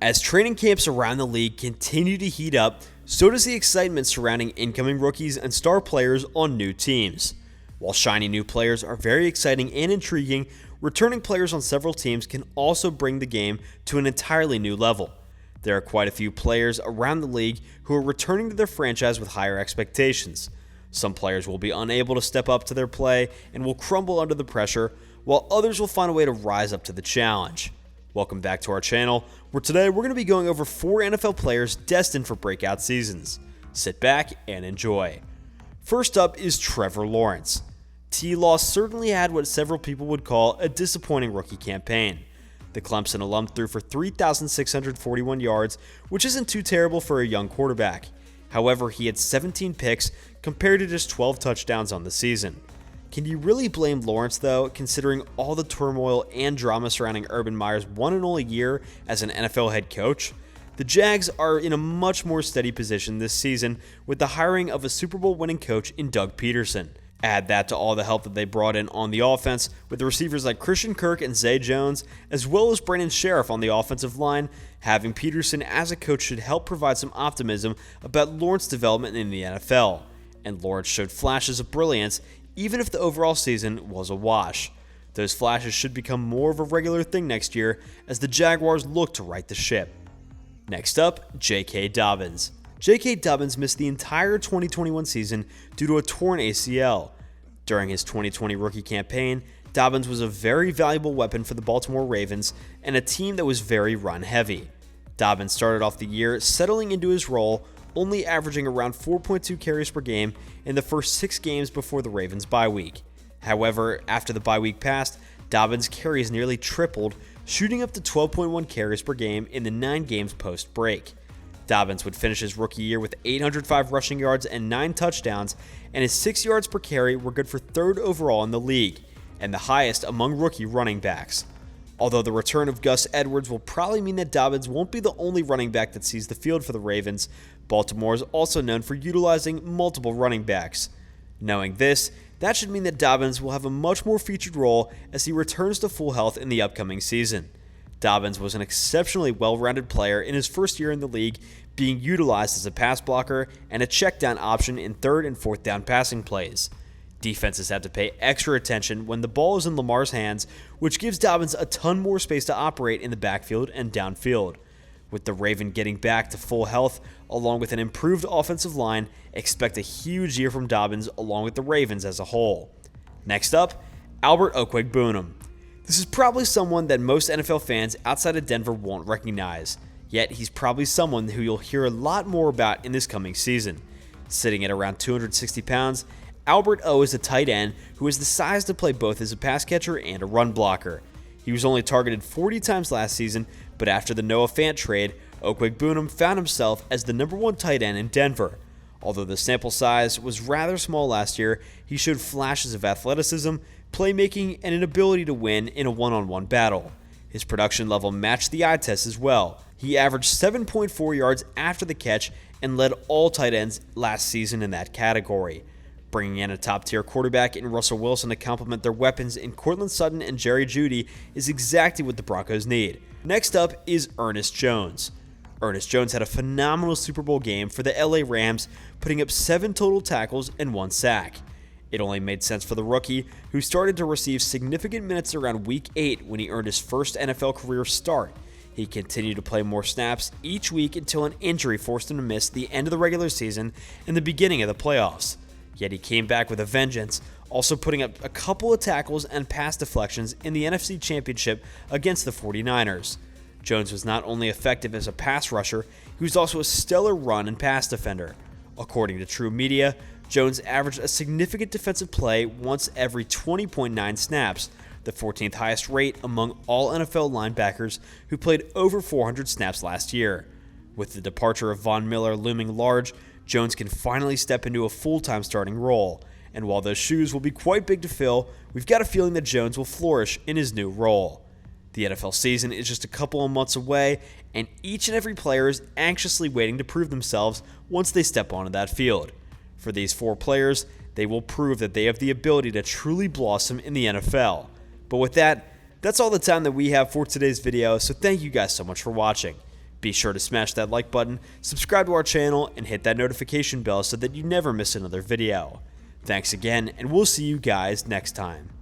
As training camps around the league continue to heat up, so does the excitement surrounding incoming rookies and star players on new teams. While shiny new players are very exciting and intriguing, returning players on several teams can also bring the game to an entirely new level. There are quite a few players around the league who are returning to their franchise with higher expectations. Some players will be unable to step up to their play and will crumble under the pressure, while others will find a way to rise up to the challenge. Welcome back to our channel, where today we're going to be going over 4 NFL players destined for breakout seasons. Sit back and enjoy. First up is Trevor Lawrence. T-Law certainly had what several people would call a disappointing rookie campaign. The Clemson alum threw for 3,641 yards, which isn't too terrible for a young quarterback. However, he had 17 picks compared to just 12 touchdowns on the season. Can you really blame Lawrence though, considering all the turmoil and drama surrounding Urban Meyer's one and only year as an NFL head coach? The Jags are in a much more steady position this season with the hiring of a Super Bowl winning coach in Doug Peterson. Add that to all the help that they brought in on the offense with the receivers like Christian Kirk and Zay Jones, as well as Brandon Sheriff on the offensive line. Having Peterson as a coach should help provide some optimism about Lawrence's development in the NFL. And Lawrence showed flashes of brilliance even if the overall season was a wash. Those flashes should become more of a regular thing next year as the Jaguars look to right the ship. Next up, J.K. Dobbins. J.K. Dobbins missed the entire 2021 season due to a torn ACL. During his 2020 rookie campaign, Dobbins was a very valuable weapon for the Baltimore Ravens and a team that was very run-heavy. Dobbins started off the year settling into his role, only averaging around 4.2 carries per game in the first 6 games before the Ravens' bye week. However, after the bye week passed, Dobbins' carries nearly tripled, shooting up to 12.1 carries per game in the 9 games post-break. Dobbins would finish his rookie year with 805 rushing yards and 9 touchdowns, and his 6 yards per carry were good for 3rd overall in the league, and the highest among rookie running backs. Although the return of Gus Edwards will probably mean that Dobbins won't be the only running back that sees the field for the Ravens, Baltimore is also known for utilizing multiple running backs. Knowing this, that should mean that Dobbins will have a much more featured role as he returns to full health in the upcoming season. Dobbins was an exceptionally well-rounded player in his first year in the league, being utilized as a pass blocker and a check-down option in 3rd and 4th down passing plays. Defenses have to pay extra attention when the ball is in Lamar's hands, which gives Dobbins a ton more space to operate in the backfield and downfield. With the Raven getting back to full health, along with an improved offensive line, expect a huge year from Dobbins along with the Ravens as a whole. Next up, Albert Okwuegbunam. This is probably someone that most NFL fans outside of Denver won't recognize, yet he's probably someone who you'll hear a lot more about in this coming season. Sitting at around 260 pounds, Albert O is a tight end who has the size to play both as a pass catcher and a run blocker. He was only targeted 40 times last season, but after the Noah Fant trade, Okwuegbunam found himself as the #1 tight end in Denver. Although the sample size was rather small last year, he showed flashes of athleticism, playmaking, and an ability to win in a one-on-one battle. His production level matched the eye test as well. He averaged 7.4 yards after the catch and led all tight ends last season in that category. Bringing in a top-tier quarterback in Russell Wilson to complement their weapons in Courtland Sutton and Jerry Jeudy is exactly what the Broncos need. Next up is Ernest Jones. Ernest Jones had a phenomenal Super Bowl game for the LA Rams, putting up 7 total tackles and 1 sack. It only made sense for the rookie, who started to receive significant minutes around Week 8 when he earned his first NFL career start. He continued to play more snaps each week until an injury forced him to miss the end of the regular season and the beginning of the playoffs. Yet he came back with a vengeance, also putting up a couple of tackles and pass deflections in the NFC Championship against the 49ers. Jones was not only effective as a pass rusher, he was also a stellar run and pass defender. According to True Media, Jones averaged a significant defensive play once every 20.9 snaps, the 14th highest rate among all NFL linebackers who played over 400 snaps last year. With the departure of Von Miller looming large, Jones can finally step into a full-time starting role, and while those shoes will be quite big to fill, we've got a feeling that Jones will flourish in his new role. The NFL season is just a couple of months away, and each and every player is anxiously waiting to prove themselves once they step onto that field. For these 4 players, they will prove that they have the ability to truly blossom in the NFL. But with that, that's all the time that we have for today's video, so thank you guys so much for watching. Be sure to smash that like button, subscribe to our channel, and hit that notification bell so that you never miss another video. Thanks again, and we'll see you guys next time.